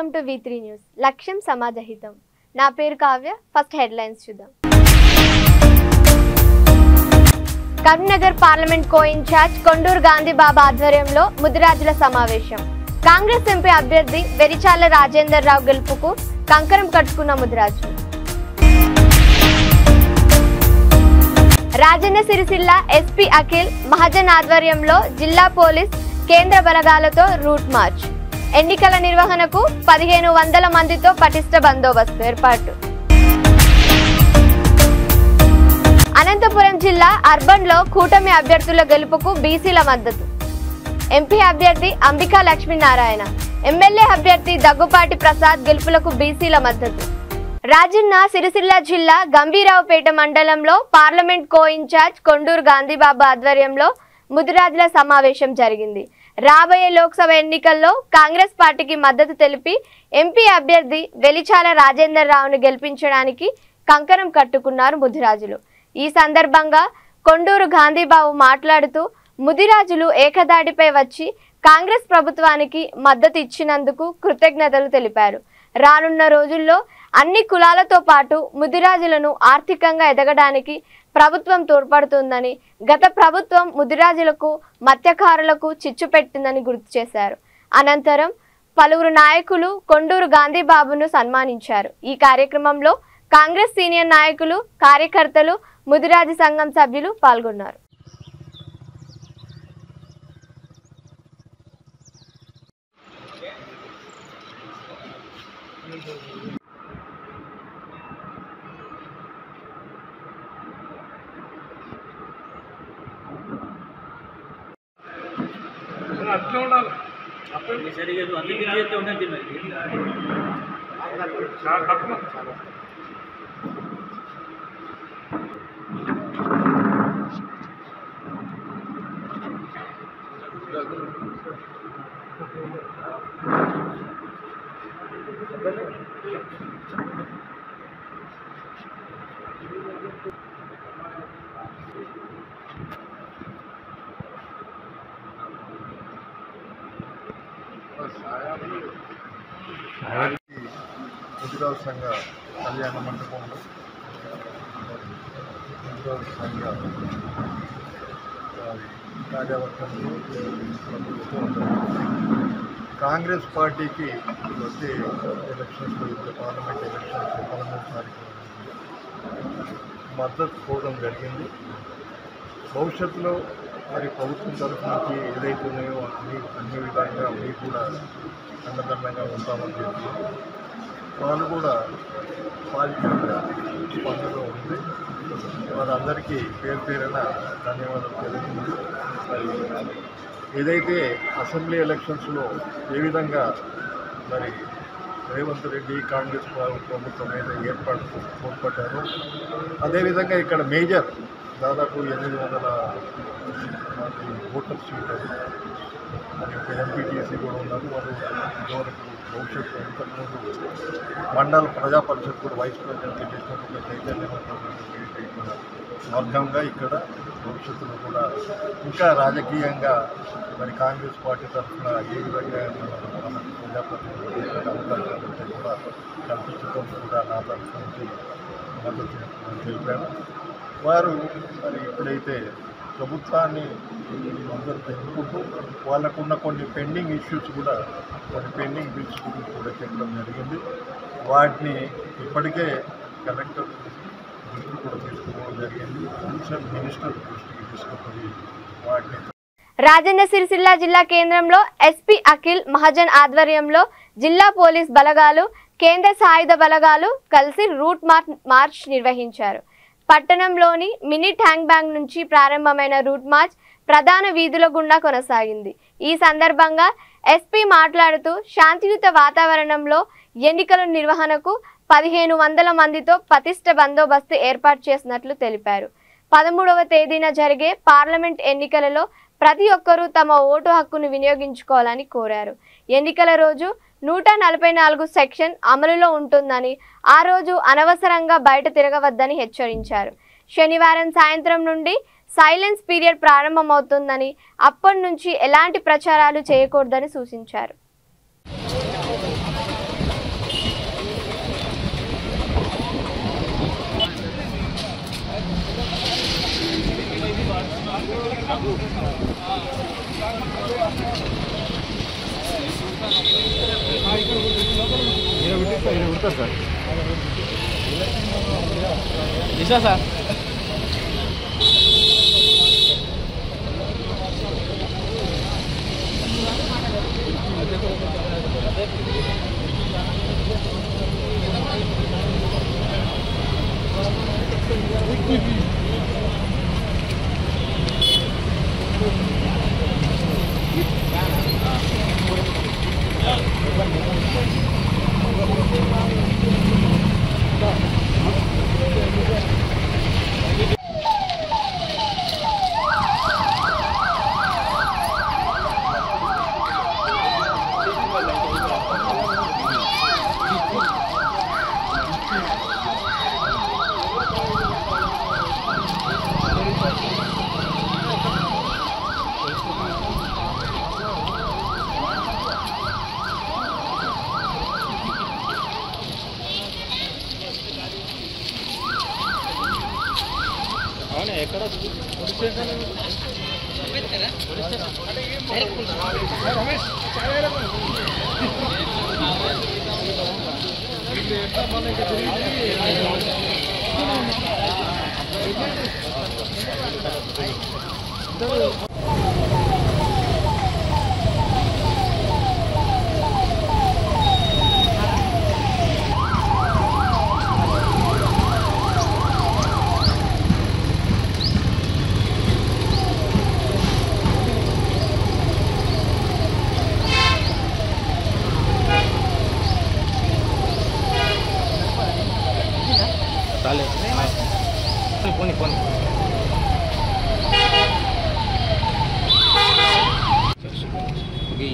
Welcome to V3 news. లక్ష్యం సమాజహితం. నా పేరు కావ్య. ఫస్ట్ హెడ్లైన్స్ చూద్దాం. Karimnagar parliament co in charge Konduru Gandhi Baba ఆధ్వర్యంలో ముదిరాజుల సమావేశం. కాంగ్రెస్ ఎంపీ అభ్యర్థి వెరిచాల రాజేందర్ రావు గెలుపుకు కంకణం కట్టుకున్న ముదిరాజులు. రాజన్న సిరిసిల్ల ఎస్పీ అఖిల్ మహాజన్ ఆధ్వర్యంలో జిల్లా పోలీస్ కేంద్ర బలగాలతో రూట్ మార్చ్. ఎన్నికల నిర్వహణకు 1500 మందితో పటిష్ట బందోబస్తు ఏర్పాటు. అనంతపురం జిల్లా అర్బన్ లో కూటమి అభ్యర్థుల గెలుపుకు బీసీల మద్దతు. ఎంపీ అభ్యర్థి అంబికా లక్ష్మీనారాయణ, ఎమ్మెల్యే అభ్యర్థి దగ్గుపాటి ప్రసాద్ గెలుపులకు బీసీల మద్దతు. రాజన్న సిరిసిల్ల జిల్లా గంభీరావుపేట మండలంలో parliament co in charge Konduru Gandhibabu ఆధ్వర్యంలో ముదిరాజుల సమావేశం జరిగింది. రాబోయే లోక్సభ ఎన్నికల్లో కాంగ్రెస్ పార్టీకి మద్దతు తెలిపి ఎంపీ అభ్యర్థి వెలిచాల రాజేందర్ రావును గెలిపించడానికి కంకణం కట్టుకున్నారు ముదిరాజులు. ఈ సందర్భంగా కొండూరు గాంధీబాబు మాట్లాడుతూ ముదిరాజులు ఏకదాడిపై వచ్చి కాంగ్రెస్ ప్రభుత్వానికి మద్దతు ఇచ్చినందుకు కృతజ్ఞతలు తెలిపారు. రానున్న రోజుల్లో అన్ని కులాలతో పాటు ముదిరాజులను ఆర్థికంగా ఎదగడానికి ప్రభుత్వం తోడ్పడుతుందని, గత ప్రభుత్వం ముదిరాజులకు మత్స్యకారులకు చిచ్చు పెట్టిందని గుర్తు చేశారు. అనంతరం పలువురు నాయకులు కొండూరు గాంధీబాబును సన్మానించారు. ఈ కార్యక్రమంలో కాంగ్రెస్ సీనియర్ నాయకులు, కార్యకర్తలు, ముదిరాజు సంఘం సభ్యులు పాల్గొన్నారు. అట్లా ఉండాలి. అప్పుడు సరిగా అన్ని చేస్తే ఉన్నది ముదిరాజు సంఘ కళ్యాణ మండపంలో ముదిరాజు సంఘ కార్యవర్గంలో కాంగ్రెస్ పార్టీకి వచ్చే ఎలక్షన్స్ పార్లమెంట్ ఎలక్షన్స్ 13వ తారీఖు మద్దతు కోవడం జరిగింది. భవిష్యత్తులో మరి ప్రభుత్వం తరఫు నుంచి ఏదైతే ఉన్నాయో అన్ని విధంగా మీకు కూడా అన్నదండంగా ఉంటామని చెప్పి వాళ్ళు కూడా పాజిటివ్గా స్పందనలో ఉంది. వారందరికీ పేరు పేరున ధన్యవాదాలు తెలుపుతుంది. మరి ఏదైతే అసెంబ్లీ ఎలక్షన్స్లో ఏ విధంగా మరి రేవంత్ రెడ్డి కాంగ్రెస్ ప్రభుత్వం మీద తోడ్పడ్డారో అదేవిధంగా ఇక్కడ మేజర్ దాదాపు 800 ఓటర్ సీట్ మరి ఒక ఎంపీటీసీ కూడా ఉన్నారు. వారు ఇదివరకు భవిష్యత్తు ఇంతకుముందు మండల ప్రజా పరిషత్ కూడా వైస్ ప్రెసిడెంట్ చేసినప్పుడు చైతన్యవంతమైన వర్గంగా ఇక్కడ భవిష్యత్తులో కూడా ఇంకా రాజకీయంగా మరి కాంగ్రెస్ పార్టీ తరఫున ఏ విధంగా మనకు ప్రజాప్రతినిధులు అవకాశాలు ఉంటే కూడా కల్పించడం కూడా నా తరఫు నుంచి మద్దతు తెలిపాను. వారు మరి ఇప్పుడైతే ప్రభుత్వాన్ని అందరూ తెలుపుకుంటూ వాళ్ళకున్న కొన్ని పెండింగ్ ఇష్యూస్ కూడా కొన్ని పెండింగ్ బిల్స్ గురించి కూడా చెప్పడం జరిగింది. వాటిని ఇప్పటికే కలెక్టర్ దృష్టి కూడా తీసుకోవడం జరిగింది. కన్సర్న్ మినిస్టర్ దృష్టికి తీసుకుపోయి వాటిని. రాజన్న సిరిసిల్ల జిల్లా కేంద్రంలో ఎస్పీ అఖిల్ మహాజన్ ఆధ్వర్యంలో జిల్లా పోలీస్ బలగాలు, కేంద్ర సాయుధ బలగాలు కలిసి రూట్ మార్చ్ నిర్వహించారు. పట్టణంలోని మినీ ట్యాంక్ బ్యాంక్ నుంచి ప్రారంభమైన రూట్ మార్చ్ ప్రధాన వీధుల గుండా కొనసాగింది. ఈ సందర్భంగా ఎస్పీ మాట్లాడుతూ శాంతియుత వాతావరణంలో ఎన్నికల నిర్వహణకు 1500 మందితో పటిష్ట బందోబస్తు ఏర్పాటు చేసినట్లు తెలిపారు. 13వ తేదీన జరిగే పార్లమెంట్ ఎన్నికలలో ప్రతి ఒక్కరూ తమ ఓటు హక్కును వినియోగించుకోవాలని కోరారు. ఎన్నికల రోజు 144 సెక్షన్ అమలులో ఉంటుందని, ఆ రోజు అనవసరంగా బయట తిరగవద్దని హెచ్చరించారు. శనివారం సాయంత్రం నుండి సైలెన్స్ పీరియడ్ ప్రారంభమవుతుందని, అప్పటి నుంచి ఎలాంటి ప్రచారాలు చేయకూడదని సూచించారు. సార్ ఎక్కడ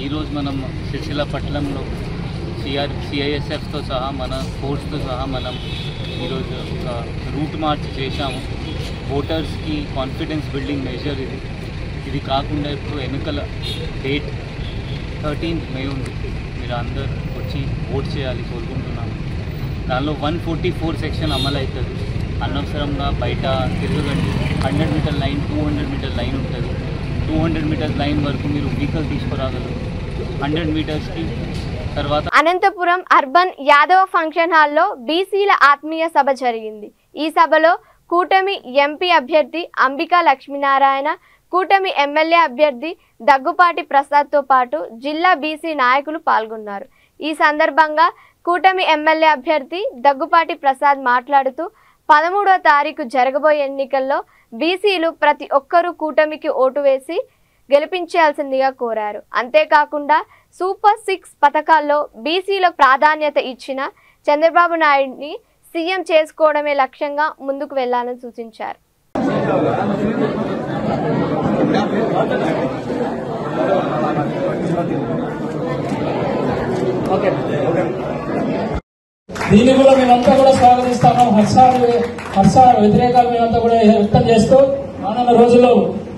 ఈరోజు మనం సిరిసిల్ల పట్టణంలో సిఐఎస్ఎఫ్తో సహా మన ఫోర్స్తో సహా మనం ఈరోజు ఒక రూట్ మార్చ్ చేశాము. ఓటర్స్కి కాన్ఫిడెన్స్ బిల్డింగ్ మెజర్ ఇది కాకుండా ఇప్పుడు ఎన్నికల డేట్ 13th May ఉంది. మీరు అందరు వచ్చి ఓట్ చేయాలి కోరుకుంటున్నాము. దానిలో 144 సెక్షన్ అమలు అవుతుంది. అనవసరంగా బయట తిరగండి. 100 మీటర్ లైన్ 200 మీటర్ లైన్ ఉంటుంది. 200 మీటర్స్ లైన్ వరకు మీరు వెహికల్ తీసుకురాగలరు. 100 మీటర్స్కి తర్వాత అనంతపురం అర్బన్ యాదవ ఫంక్షన్ హాల్లో బీసీల ఆత్మీయ సభ జరిగింది. ఈ సభలో కూటమి ఎంపీ అభ్యర్థి అంబికా లక్ష్మీనారాయణ, కూటమి ఎమ్మెల్యే అభ్యర్థి దగ్గుపాటి ప్రసాద్తో పాటు జిల్లా బీసీ నాయకులు పాల్గొన్నారు. ఈ సందర్భంగా కూటమి ఎమ్మెల్యే అభ్యర్థి దగ్గుపాటి ప్రసాద్ మాట్లాడుతూ 13వ తారీఖు జరగబోయే ఎన్నికల్లో బీసీలు ప్రతి ఒక్కరూ కూటమికి ఓటు వేసి గెలిపించాల్సిందిగా కోరారు. అంతేకాకుండా సూపర్ 6 పథకాల్లో బీసీలకు ప్రాధాన్యత ఇచ్చిన చంద్రబాబు నాయుడిని సీఎం చేసుకోవడమే లక్ష్యంగా ముందుకు వెళ్లాలని సూచించారు. దీన్ని కూడా మేమంతా కూడా స్వాగతిస్తాము. హర్ష వ్యతిరేకాలు మేమంతా కూడా వ్యక్తం చేస్తూ రానున్న రోజుల్లో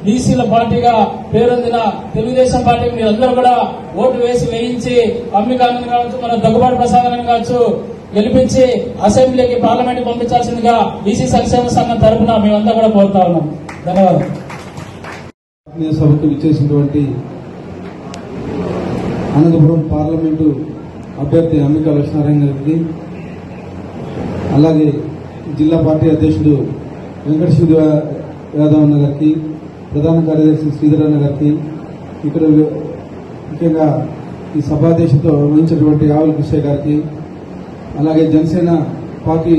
బీసీల పార్టీగా పేరొందిన తెలుగుదేశం పార్టీకి మీరందరూ కూడా ఓటు వేయించి అంబికానంద్ కావచ్చు, మన దగ్గుబాటి ప్రసాద్ కావచ్చు గెలిపించి అసెంబ్లీకి పార్లమెంట్ పంపించాల్సిందిగా బీసీ సంక్షేమ సంఘం తరఫున మేమంతా కూడా కోరుతా ఉన్నాం. ధన్యవాదాలు. సభకు ఇచ్చేసినటువంటి అనంతపురం పార్లమెంటు అభ్యర్థి అంబికా లక్ష్మీనారాయణ గారికి, అలాగే జిల్లా పార్టీ అధ్యక్షుడు వెంకటశివ యాదవ్ అన్న గారికి, ప్రధాన కార్యదర్శి శ్రీధర్ అన్న గారికి, ఇక్కడ ముఖ్యంగా ఈ సభాధ్యక్షతో వహించినటువంటి ఆవుల కృష్ణ గారికి, అలాగే జనసేన పార్టీ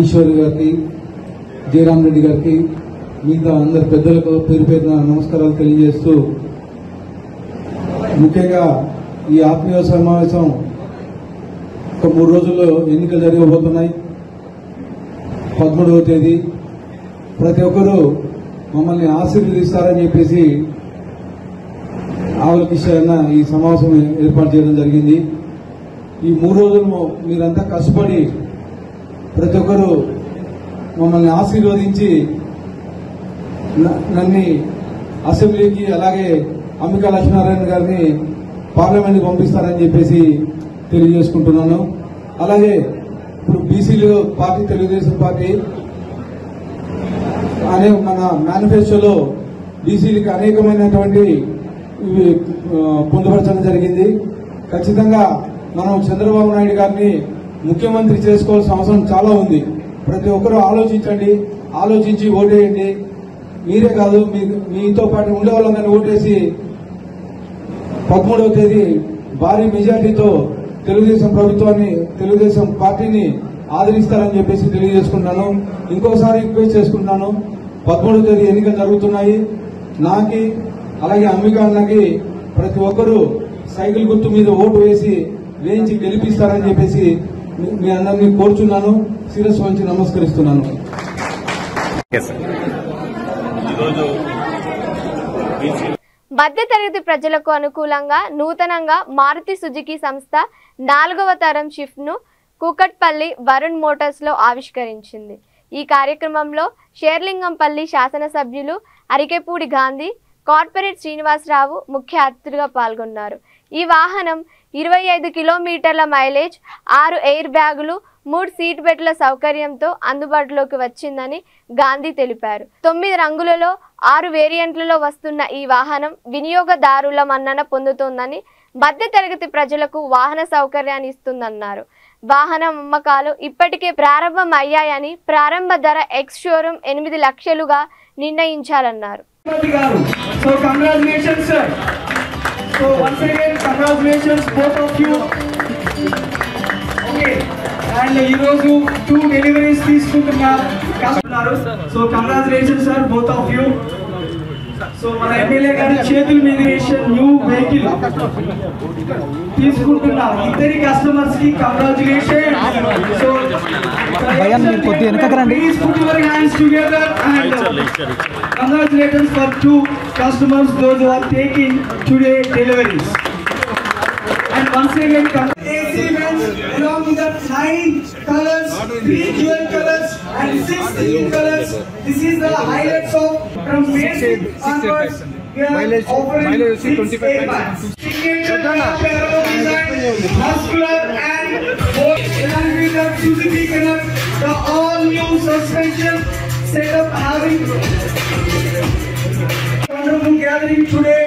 ఈశ్వర్ గారికి, జయరామ్ రెడ్డి గారికి, మిగతా అందరి పెద్దలకు పేరు పేరున నమస్కారాలు తెలియజేస్తూ, ముఖ్యంగా ఈ ఆత్మీయ సమావేశం ఒక 3 రోజుల్లో ఎన్నికలు జరగబోతున్నాయి. 13వ తేదీ ప్రతి ఒక్కరూ మమ్మల్ని ఆశీర్వదిస్తారని చెప్పేసి ఆవుల కిషోర్ ఈ సమావేశం ఏర్పాటు చేయడం జరిగింది. ఈ 3 రోజులు మీరంతా కష్టపడి ప్రతి ఒక్కరూ మమ్మల్ని ఆశీర్వదించి నన్ను అసెంబ్లీకి, అలాగే అంబికా లక్ష్మీనారాయణ గారిని పార్లమెంట్కి పంపిస్తారని చెప్పేసి తెలియజేసుకుంటున్నాను. అలాగే ఇప్పుడు బీసీలు పార్టీ, తెలుగుదేశం పార్టీ అనే మన మేనిఫెస్టోలో బీసీలకి అనేకమైనటువంటి పొందుపరచడం జరిగింది. ఖచ్చితంగా మనం చంద్రబాబు నాయుడు గారిని ముఖ్యమంత్రి చేసుకోవాల్సిన అవసరం చాలా ఉంది. ప్రతి ఒక్కరూ ఆలోచించండి, ఆలోచించి ఓటేయండి. మీరే కాదు, మీతో పాటు ఉండే వాళ్ళందరినీ ఓటేసి 13వ తేదీ భారీ మెజార్టీతో తెలుగుదేశం ప్రభుత్వాన్ని, తెలుగుదేశం పార్టీని ఆదరిస్తారని చెప్పేసి తెలియజేసుకుంటాను. ఇంకోసారి రిక్వెస్ట్ చేసుకుంటాను, 13వ తేదీ ఎన్నికలు జరుగుతున్నాయి. నాకి అలాగే అంబికా అన్నకి ప్రతి ఒక్కరూ సైకిల్ గుర్తు మీద ఓటు వేయించి గెలిపిస్తారని చెప్పేసి మీ అందరినీ కోరుచున్నాను. శిరస్సు వంచి నమస్కరిస్తున్నాను. మధ్యతరగతి ప్రజలకు అనుకూలంగా నూతనంగా మారుతి సుజుకి సంస్థ 4వ తరం షిఫ్ట్ ను కూకట్పల్లి వరుణ్ మోటార్స్ లో ఆవిష్కరించింది. ఈ కార్యక్రమంలో షేర్లింగంపల్లి శాసనసభ్యులు అరికెపూడి గాంధీ, కార్పొరేట్ శ్రీనివాసరావు ముఖ్య అతిథులుగా పాల్గొన్నారు. ఈ వాహనం 25 కిలోమీటర్ల మైలేజ్, 6 ఎయిర్ బ్యాగులు, 3 సీట్ బెల్ట్ల సౌకర్యంతో అందుబాటులోకి వచ్చిందని గాంధీ తెలిపారు. 9 రంగులలో 6 వేరియంట్లలో వస్తున్న ఈ వాహనం వినియోగదారుల మన్నన పొందుతోందని, మధ్యతరగతి ప్రజలకు వాహన సౌకర్యాన్ని ఇస్తుందన్నారు. వాహన అమ్మకాలు ఇప్పటికే ప్రారంభం అయ్యాయని, ప్రారంభ ధర ex showroom 8 లక్షలుగా నిర్ణయించాలన్నారు. So congratulations sir. So once again congratulations both of you. Okay. And ఈరోజు 2 డెలివరీస్ తీసుకుంటున్నారు. So congratulations sir both of you. So మన ఎమ్మెల్యే గారి చేతుల మీద న్యూ వెహికల్ తీసుకుంటున్నారు. ఇద్దరి కస్టమర్స్ కి కంగ్రాచులేషన్. సో భయన్ మీరు కొద్ది వెనకకి రండి. Please put your hands together and congratulations for 2 customers those who are taking today deliveries. And once again AC vents along with the 9 colors, 3 dual colors and 6 new colors. This is the highlights of from basic onwards. We are offering 6 airbags. Signature design, muscular and along with the Suzuki Canuck, the all new suspension setup having wonderful gathering today.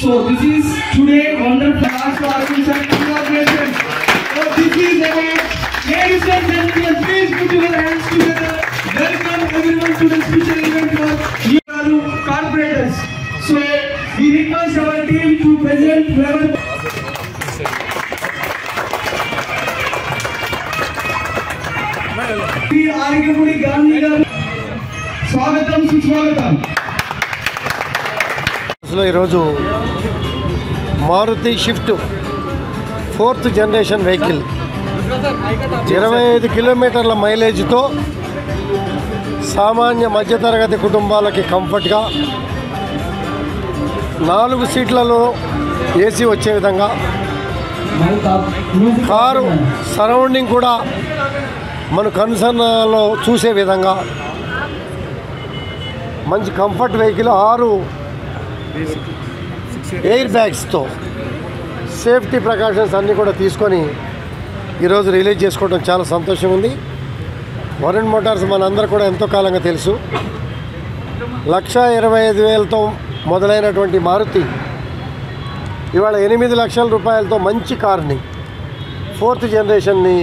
So this is today wonderful. Congratulations. So this is about, ladies and gentlemen, please put your hands together. Welcome everyone to the special event for Yaru corporators. So we request our team to present level. Sri Arigapudi Gandhi garu స్వాగతం సుస్వాగతం. ఈరోజు Maruti shift 4th generation vehicle 25 కిలోమీటర్ల మైలేజ్తో సామాన్య మధ్యతరగతి కుటుంబాలకి కంఫర్ట్గా 4 సీట్లలో AC వచ్చే విధంగా, కారు సరౌండింగ్ కూడా మన కన్సర్న్లో చూసే విధంగా మంచి కంఫర్ట్ వెహికల్, 6 ఎయిర్ బ్యాగ్స్తో సేఫ్టీ ప్రికాషన్స్ అన్నీ కూడా తీసుకొని ఈరోజు రిలీజ్ చేసుకోవడం చాలా సంతోషంగా ఉంది. వరుణ్ మోటార్స్ మనందరూ కూడా ఎంతో కాలంగా తెలుసు. 1,25,000తో మొదలైనటువంటి మారుతి ఇవాళ 8 లక్షల రూపాయలతో మంచి కార్ని 4th జనరేషన్ని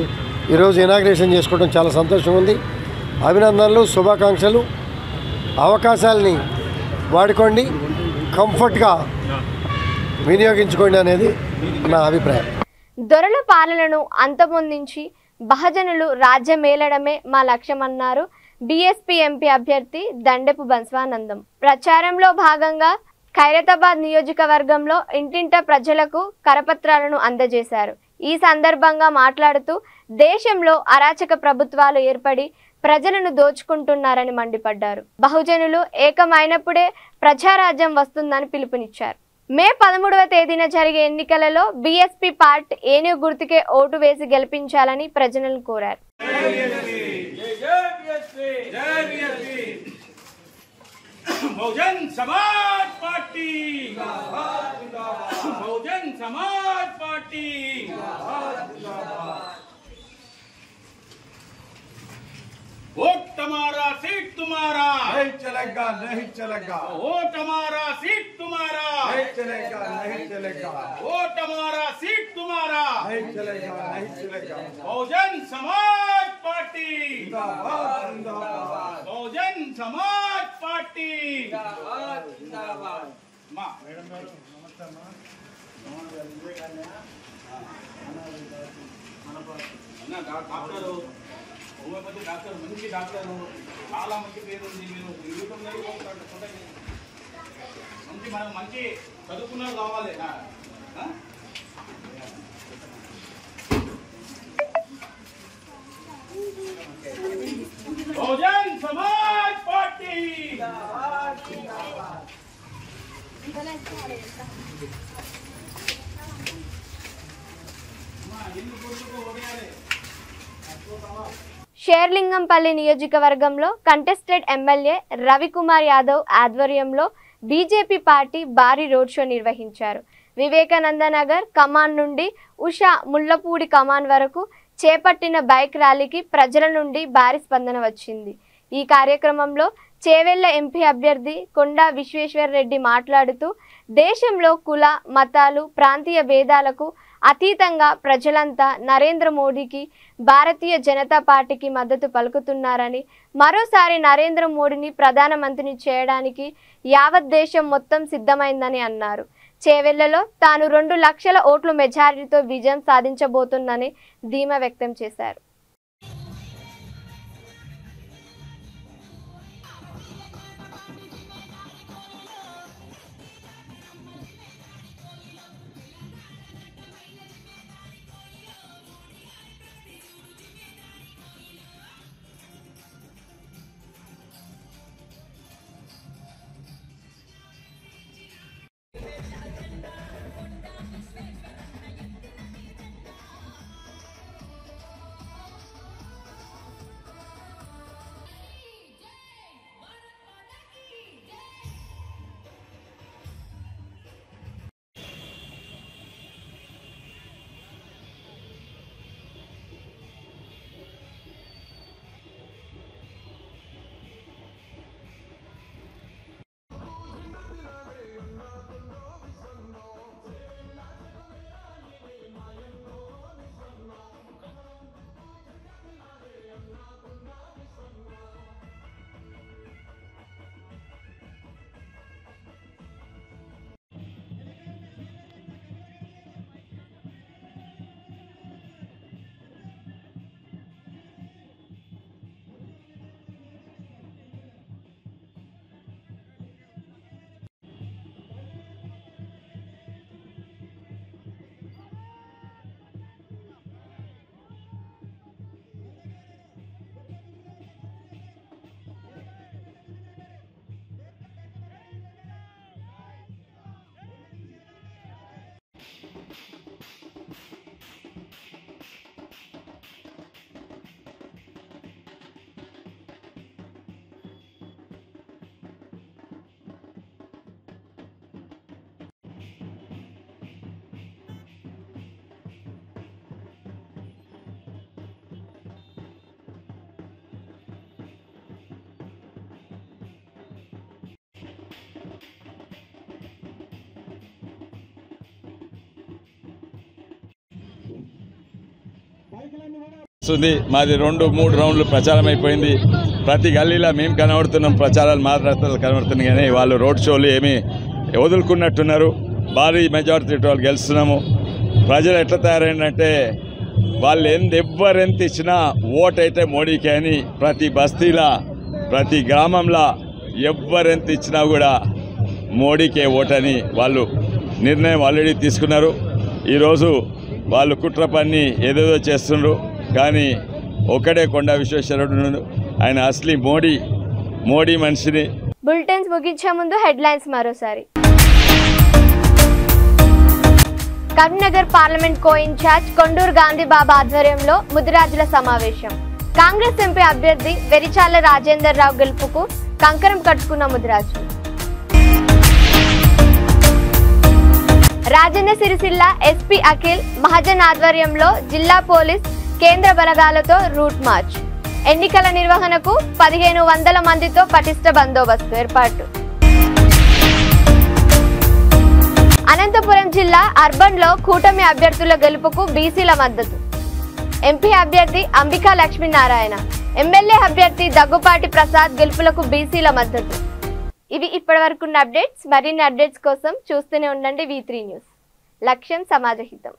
ఈరోజు ఇనాగ్రేషన్ చేసుకోవడం చాలా సంతోషంగా ఉంది. అభినందనలు, శుభాకాంక్షలు. అవకాశాలని వాడుకోండి, కంఫర్ట్గా వినియోగించుకోండి అనేది నా అభిప్రాయం. దొరల పాలనను అంతమొందించి బహజనులు రాజ్యమేలడమే మా లక్ష్యమన్నారు బీఎస్పీ ఎంపీ అభ్యర్థి దండెపు బన్స్వానందం. ప్రచారంలో భాగంగా ఖైరతాబాద్ నియోజకవర్గంలో ఇంటింటా ప్రజలకు కరపత్రాలను అందజేశారు. ఈ సందర్భంగా మాట్లాడుతూ దేశంలో అరాచక ప్రభుత్వాలు ఏర్పడి ప్రజలను దోచుకుంటున్నారని మండిపడ్డారు. బహుజనులు ఏకమైనప్పుడే ప్రజారాజ్యం వస్తుందని పిలుపునిచ్చారు. మే 13వ తేదీన జరిగే ఎన్నికలలో బీఎస్పీ పార్టీ ఏనుగు గుర్తుకే ఓటు వేసి గెలిపించాలని ప్రజలను కోరారు. Bahujan Samaj party Bahujan Samaj party vote हमारा सीट तुम्हारा नहीं चलेगा नहीं चलेगा वोट हमारा सीट तुम्हारा नहीं चलेगा नहीं चलेगा वोट हमारा सीट तुम्हारा नहीं चलेगा नहीं चलेगा बहुजन समाज पार्टी जिंदाबाद जिंदाबाद बहुजन समाज पार्टी माँ డాక్టర్ హోమియోపతి డాక్టర్ మంచి డాక్టర్ చాలా మంచి పేరు ఉంది. మీరు యూట్యూబ్లో మంచి మనకు మంచి చదువుకున్నారు కావాలి. बहुजन समाज पार्टी షేర్లింగంపల్లి నియోజకవర్గంలో కంటెస్టెడ్ ఎమ్మెల్యే రవికుమార్ యాదవ్ ఆధ్వర్యంలో బీజేపీ పార్టీ భారీ రోడ్ షో నిర్వహించారు. వివేకానంద నగర్ కమాన్ నుండి ఉషా ముళ్లపూడి కమాన్ వరకు చేపట్టిన బైక్ ర్యాలీకి ప్రజల నుండి భారీ స్పందన వచ్చింది. ఈ కార్యక్రమంలో చేవెళ్ల ఎంపీ అభ్యర్థి కొండా విశ్వేశ్వర్ రెడ్డి మాట్లాడుతూ దేశంలో కుల మతాలు ప్రాంతీయ భేదాలకు అతీతంగా ప్రజలంతా నరేంద్ర మోడీకి భారతీయ జనతా పార్టీకి మద్దతు పలుకుతున్నారని, మరోసారి నరేంద్ర మోడీని ప్రధానమంత్రిని చేయడానికి యావత్ దేశం మొత్తం సిద్ధమైందని అన్నారు. చేవెళ్లలో తాను 2 లక్షల ఓట్ల మెజారిటీతో విజయం సాధించబోతుందని ధీమా వ్యక్తం చేశారు. మాది 2-3 రౌండ్లు ప్రచారం అయిపోయింది. ప్రతి గల్లీలో మేము కనబడుతున్నాం, ప్రచారాలు మాట్లాడుతూ కనబడుతున్నాయి. కానీ వాళ్ళు రోడ్ షోలు ఏమీ వదులుకున్నట్టున్నారు. భారీ మెజారిటీ వాళ్ళు గెలుస్తున్నాము. ప్రజలు ఎట్లా తయారైందంటే వాళ్ళు ఎవరెంత ఇచ్చినా ఓటైతే మోడీకే అని ప్రతి బస్తీలో ప్రతి గ్రామంలో ఎవరెంత ఇచ్చినా కూడా మోడీకే ఓటని వాళ్ళు నిర్ణయం ఆల్రెడీ తీసుకున్నారు. ఈరోజు వాళ్ళు కుట్ర పన్ని ఏదేదో చేస్తున్నారు. కానీ ఒకడే కొండా విశ్వేశ్వరరెడ్డి, ఆయన అసలు మోడీ మనిషిని. బులెటిన్స్ ముగించే ముందు హెడ్లైన్స్ మరోసారి. Karimnagar parliament co in charge Konduru Gandhi Baba ఆధ్వర్యంలో ముదిరాజుల సమావేశం. కాంగ్రెస్ ఎంపీ అభ్యర్థి వెరిచాల రాజేందర్ రావు గెలుపుకు కంకణం కట్టుకున్న ముదిరాజులు. రాజన్న సిరిసిల్ల ఎస్పీ అఖిల్ మహాజన్ ఆధ్వర్యంలో జిల్లా పోలీస్ కేంద్ర బలగాలతో రూట్ మార్చ్. ఎన్నికల నిర్వహణకు 1500 మందితో పటిష్ట బందోబస్తు ఏర్పాటు. అనంతపురం జిల్లా అర్బన్లో కూటమి అభ్యర్థుల గెలుపుకు బీసీల మద్దతు. ఎంపీ అభ్యర్థి అంబికా లక్ష్మీనారాయణ, ఎమ్మెల్యే అభ్యర్థి దగ్గుపాటి ప్రసాద్ గెలుపులకు బీసీల మద్దతు. ఇవి ఇప్పటివరకున్న అప్డేట్స్. మరిన్ని అప్డేట్స్ కోసం చూస్తూనే ఉండండి V3 న్యూస్. లక్ష్యం సమాజహితం.